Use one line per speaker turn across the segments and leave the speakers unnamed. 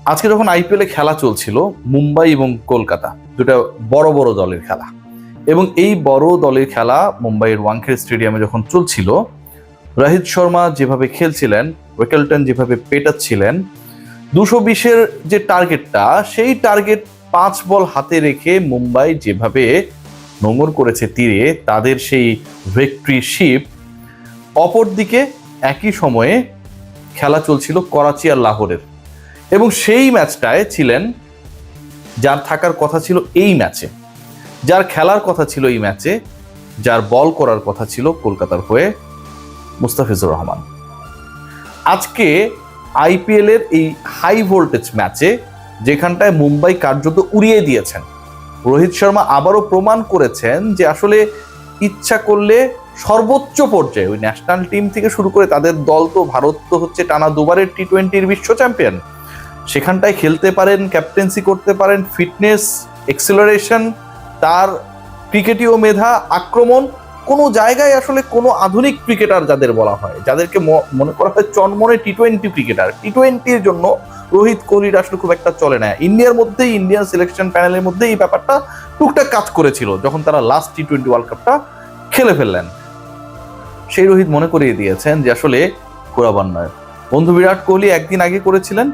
আজকে যখন আইপিএলে খেলা চলছিল, মুম্বাই এবং কলকাতা দুটা বড় বড় দলের খেলা, এবং এই বড় দলের খেলা মুম্বাইয়ের ওয়াংখেড়ে স্টেডিয়ামে যখন চলছিল, রোহিত শর্মা যেভাবে খেলছিলেন, ওয়েকেলটন যেভাবে পেটাচ্ছিলেন, 220-এর যে টার্গেটটা, সেই টার্গেট 5 বল হাতে রেখে মুম্বাই যেভাবে নোঙর করেছে তীরে, তাদের সেই ভিক্টরি শিপ। অপরদিকে একই সময়ে খেলা চলছিল করাচি আর লাহোরের, এবং সেই ম্যাচটায় ছিলেন যার থাকার কথা ছিল এই ম্যাচে, যার খেলার কথা ছিল এই ম্যাচে, যার বল করার কথা ছিল কলকাতার হয়ে, মুস্তাফিজুর রহমান। আজকে আইপিএল এর এই হাই ভোল্টেজ ম্যাচে যেখানটায় মুম্বাই কার্যত উড়িয়ে দিয়েছেন, রোহিত শর্মা আবারও প্রমাণ করেছেন যে আসলে ইচ্ছা করলে সর্বোচ্চ পর্যায়ে ওই ন্যাশনাল টিম থেকে শুরু করে তাদের দল, তো ভারত তো হচ্ছে টানা দুবারের টি-20-র বিশ্ব চ্যাম্পিয়ন, সেখানটায় খেলতে পারেন, ক্যাপ্টেন্সি করতে পারেন, ফিটনেস, এক্সিলারেশন, তার ক্রিকেটীয় মেধা, আক্রমণ, কোনো জায়গায় আসলে কোনো আধুনিক ক্রিকেটার যাদের বলা হয়, যাদেরকে মনে করা হয় চনমনে টি-20 ক্রিকেটার, টি-20-র জন্য রোহিত কোহলির আসলে খুব একটা চলে না। ইন্ডিয়ার মধ্যেই, ইন্ডিয়ান সিলেকশন প্যানেলের মধ্যে এই ব্যাপারটা টুকটাক কাজ করেছিল যখন তারা লাস্ট টি-20 ওয়ার্ল্ড কাপটা খেলে ফেললেন। সেই রোহিত মনে করিয়ে দিয়েছেন যে আসলে পুরাবান নয়। বন্ধু বিরাট কোহলি একদিন আগে করেছিলেন,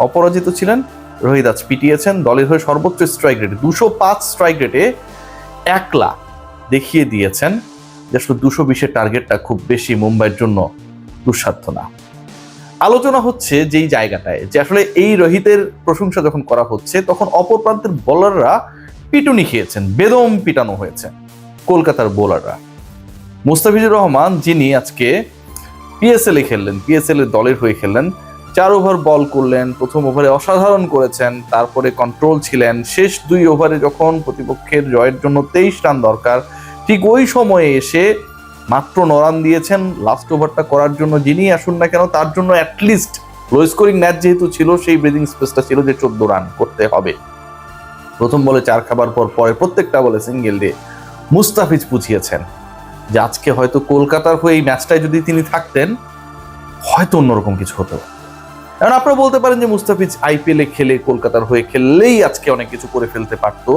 অপরাজিত ছিলেন, রোহিত আজ পিটিয়েছেন দলের হয়ে সর্বোচ্চ স্ট্রাইক রেটে, 205 স্ট্রাইক রেটে একলা দেখিয়ে দিয়েছেন যে আসলে 220-এর টার্গেটটা খুব বেশি মুম্বাইয়ের জন্য দুঃসাধ্য না। আলোচনা হচ্ছে যেই জায়গাটায় যে আসলে এই রোহিতের প্রশংসা যখন করা হচ্ছে, তখন অপর প্রান্তের বোলাররা পিটুনি খেয়েছেন, বেদম পিটানো হয়েছে কলকাতার বোলাররা। মুস্তাফিজুর রহমান, যিনি আজকে পিএসএল এ খেললেন, পিএসএল এর দলের হয়ে খেললেন, 4 ওভার বল করলেন, প্রথম ওভারে অসাধারণ করেছেন, তারপরে কন্ট্রোল ছিলেন, শেষ 2 ওভারে যখন প্রতিপক্ষের জয়ের জন্য 23 রান দরকার, ঠিক ওই সময়ে এসে মাত্র 9 রান দিয়েছেন। লাস্ট ওভারটা করার জন্য যিনি আসুন না কেন, তার জন্য অ্যাটলিস্ট লো স্কোরিং ম্যাচ যেহেতু ছিল, সেই ব্রিদিং স্পেসটা ছিল যে 14 রান করতে হবে। প্রথম বলে 4 খাবার পর পরে প্রত্যেকটা বলে সিঙ্গেল দিয়ে মুস্তাফিজ বুঝিয়েছেন যে আজকে হয়তো কলকাতার হয়ে এই ম্যাচটায় যদি তিনি থাকতেন, হয়তো অন্যরকম কিছু হতো। এখন আপনারা বলতে পারেন যে মুস্তাফিজ আইপিএলে খেলে, কলকাতার হয়ে খেললেই আজকে অনেক কিছু করে ফেলতে পারতো।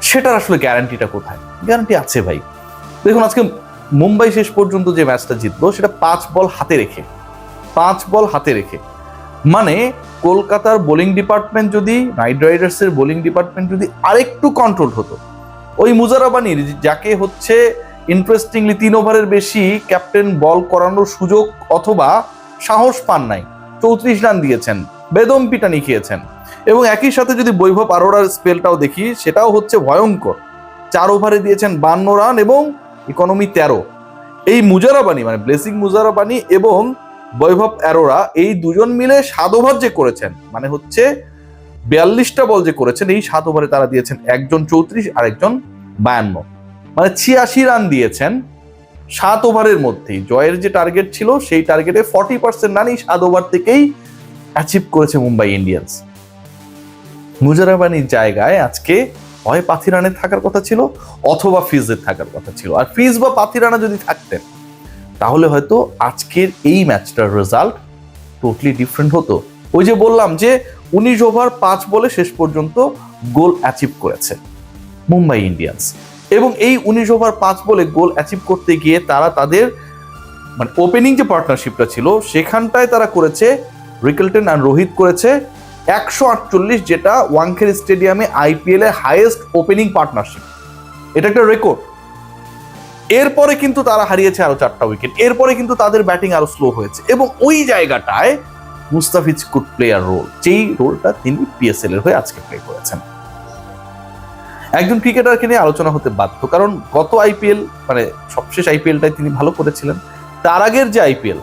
সেটার আসলে গ্যারান্টিটা কোথায়? গ্যারান্টি আছে ভাই। দেখুন, আজকে মুম্বাই শেষ পর্যন্ত যে ম্যাচটা জিতলো, সেটা 5 বল হাতে রেখে, 5 বল হাতে রেখে। মানে কলকাতার বোলিং ডিপার্টমেন্ট যদি, নাইট রাইডার্সের বোলিং ডিপার্টমেন্ট যদি আরেকটু কন্ট্রোল হতো, ওই মুজারাবানির, যাকে হচ্ছে ইন্টারেস্টিংলি 3 ওভারের বেশি ক্যাপ্টেন বল করানোর সুযোগ অথবা সাহস পান নাই, 34 রান দিয়েছেন, বেদম পিটানি খেয়েছেন। এবং একই সাথে যদি বৈভব আরোরার স্পেলটাও দেখি, সেটাও হচ্ছে ভয়ঙ্কর। 4 ওভারে দিয়েছেন 52 রান এবং ইকোনমি 13। এই মুজারাবানি, মানে ব্লেসিং মুজারাবানি এবং বৈভব অ্যারোরা, এই দুজন মিলে 7 ওভার যে করেছেন, মানে হচ্ছে 42টা বল যে করেছেন, এই 7 ওভারে তারা দিয়েছেন একজন 34 আর একজন 52, মানে 86 রান দিয়েছেন 7 ওভারের মধ্যেই। জয়ের যে টার্গেট ছিল, সেই টার্গেটে 40% রানই 7 ওভার থেকেই অ্যাচিভ করেছে মুম্বাই ইন্ডিয়ান্স। মুজারাবানির জায়গায় আজকে হয় পাথিরানের থাকার কথা ছিল, অথবা ফিজের থাকার কথা ছিল। আর ফিজ বা পাথিরানা যদি থাকতেন, তাহলে হয়তো আজকের এই ম্যাচটার রেজাল্ট টোটালি ডিফারেন্ট হতো। ওই যে বললাম যে 19 ওভার 5 বলে শেষ পর্যন্ত গোল অ্যাচিভ করেছে মুম্বাই ইন্ডিয়ান্স, এবং এই 19 ওভার 5 বলে গোল অ্যাচিভ করতে গিয়ে তারা তাদের, মানে ওপেনিং যে পার্টনারশিপটা ছিল, সেখানটায় তারা করেছে, রিকেলটন আর রোহিত করেছে 148, যেটা ওয়াংখেড়ে স্টেডিয়ামে আইপিএল এর হাইয়েস্ট ওপেনিং পার্টনারশিপ। এটা একটা রেকর্ড। এরপরে কিন্তু তারা হারিয়েছে আরো 4টা উইকেট, এরপরে কিন্তু তাদের ব্যাটিং আরো স্লো হয়েছে, এবং ওই জায়গাটায় Mustafiz could play a role, যেই রোলটা তিনি পিএসএল এর হয়ে আজকে প্লে করেছেন। একজন ক্রিকেটারকে নিয়ে আলোচনা হতে বাধ্য, কারণ গত আইপিএল, মানে সবশেষ আইপিএলটাই তিনি ভালো করেছিলেন। তার আগের যে আইপিএল,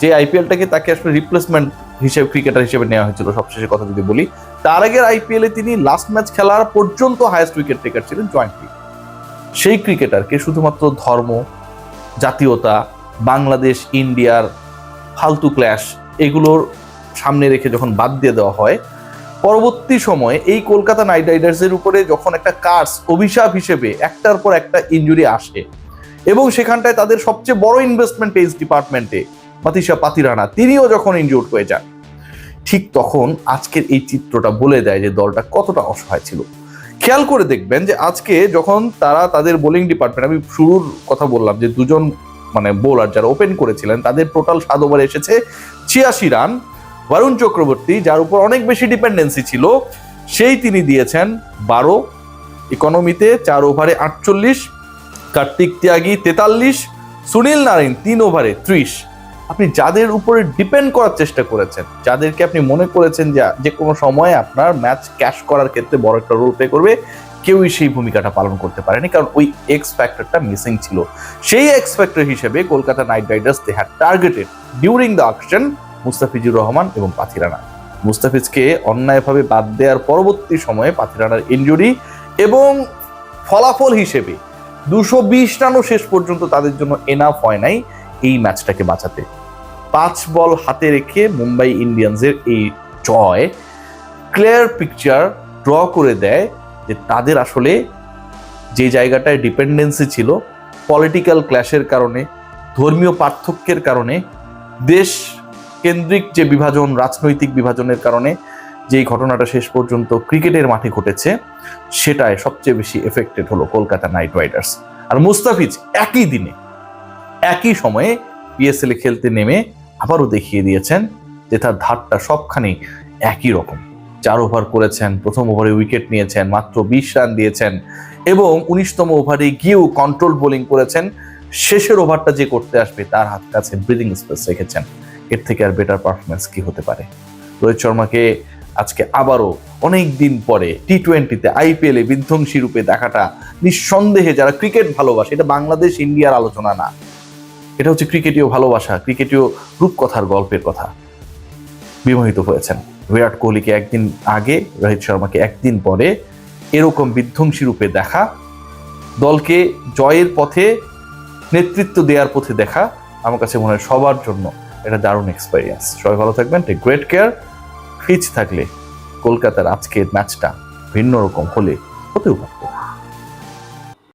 যে আইপিএলটাকে তাকে আসলে রিপ্লেসমেন্ট হিসেবে, ক্রিকেটার হিসেবে নেওয়া হয়েছিল, সবশেষের কথা যদি বলি, তার আগের আইপিএলে তিনি লাস্ট ম্যাচ খেলার পর্যন্ত হাইয়েস্ট উইকেট টেকার ছিলেন জয়েন্টলি। সেই ক্রিকেটারকে শুধুমাত্র ধর্ম, জাতীয়তা, বাংলাদেশ ইন্ডিয়ার ফালতু ক্ল্যাশ, এগুলোর সামনে রেখে যখন বাদ দিয়ে দেওয়া হয়, পরবর্তী সময়ে এই কলকাতা নাইট রাইডার্সের উপরে যখন একটা কার্স, অভিশাপ হিসেবে একটার পর একটা ইনজুরি আসে, এবং সেখানটায় তাদের সবচেয়ে বড় ইনভেস্টমেন্ট পেস ডিপার্টমেন্টে মাতিসা পাতিরানা, তিনিও যখন ইনজুর্ড হয়ে যান, ঠিক তখন আজকের এই চিত্রটা বলে দেয় যে দলটা কতটা অসহায় ছিল। খেয়াল করে দেখবেন যে আজকে যখন তারা তাদের বোলিং ডিপার্টমেন্ট, আমি শুরুর কথা বললাম যে দুজন বোলার যারা ওপেন করেছিলেন তাদের টোটাল 7 ওভারে এসেছে 86 রান। বরুণ চক্রবর্তী, যার উপর অনেক বেশি ডিপেন্ডেন্সি ছিল, তিনি দিয়েছেন 12 ইকোনমিতে, 4 ওভারে 48। কার্তিক ত্যাগী 43, সুনীল নারায়ণ 3 ওভারে 30। আপনি যাদের উপরে ডিপেন্ড করার চেষ্টা করেছেন, যাদেরকে আপনি মনে করেছেন যে কোনো সময় আপনার ম্যাচ ক্যাশ করার ক্ষেত্রে বড় একটা রোল প্লে করবে, কেউই সেই ভূমিকাটা পালন করতে পারেনি, কারণ ওই এক্স ফ্যাক্টরটা মিসিং ছিল। সেই এক্স ফ্যাক্টর হিসেবে Kolkata knight riders they had targeted during the auction Mustafizur Rahman এবং পাথি রানা। মুস্তাফিজকে অন্যায়ভাবে বাদ দেওয়ার পরবর্তী সময়ে পাথি রানার ইনজুরি এবং ফলাফল হিসেবে 220 রানও শেষ পর্যন্ত তাদের জন্য এনাফ হয় নাই এই ম্যাচটাকে বাঁচাতে। 5 বল হাতে রেখে মুম্বাই ইন্ডিয়ান্সের এই জয় ক্লিয়ার পিকচার ড্র করে দেয় যে তাদের আসলে যে জায়গাটায় ডিপেন্ডেন্সি ছিল, পলিটিক্যাল ক্ল্যাশের কারণে, ধর্মীয় পার্থক্যের কারণে, দেশ কেন্দ্রিক যে বিভাজন, রাজনৈতিক বিভাজনের কারণে যেই ঘটনাটা শেষ পর্যন্ত ক্রিকেটের মাঠে ঘটেছে, সেটায় সবচেয়ে বেশি এফেক্টেড হলো কলকাতা নাইট রাইডার্স। আর মুস্তাফিজ একই দিনে একই সময়ে পিএসএল এ খেলতে নেমে আবারও দেখিয়ে দিয়েছেন যে তার ধারটা সবখানি একই রকম। 4 ওভার করেছেন, প্রথম ওভারে উইকেট নিয়েছেন, মাত্র 20 রান দিয়েছেন এবং 19তম ওভারে গিয়েও কন্ট্রোল বোলিং করেছেন। শেষের ওভারটা যে করতে আসবে তার হাত কাছে ব্রিদিং স্পেস রেখেছেন। এর থেকে আর বেটার পারফরমেন্স কি হতে পারে? রোহিত শর্মাকে আজকে আবারও অনেক দিন পরে টি-20তে আইপিএলে বিধ্বংসী রূপে দেখাটা নিঃসন্দেহে যারা ক্রিকেট ভালোবাসে, এটা বাংলাদেশ ইন্ডিয়ার আলোচনা না, এটা হচ্ছে ক্রিকেটীয় ভালোবাসা, ক্রিকেটীয় রূপকথার গল্পের কথা, বিমোহিত হয়েছেন। বিরাট কোহলিকে একদিন আগে, রোহিত শর্মাকে একদিন পরে এরকম বিধ্বংসী রূপে দেখা, দলকে জয়ের পথে, নেতৃত্ব দেওয়ার পথে দেখা, আমার কাছে মনে হয় সবার জন্য এটা দারুণ এক্সপেরিয়েন্স। সবাই ভালো থাকবেন, টেক গ্রেট কেয়ার। পিচ থাকলে কলকাতার আজকের ম্যাচটা ভিন্ন রকম হতেও পারে।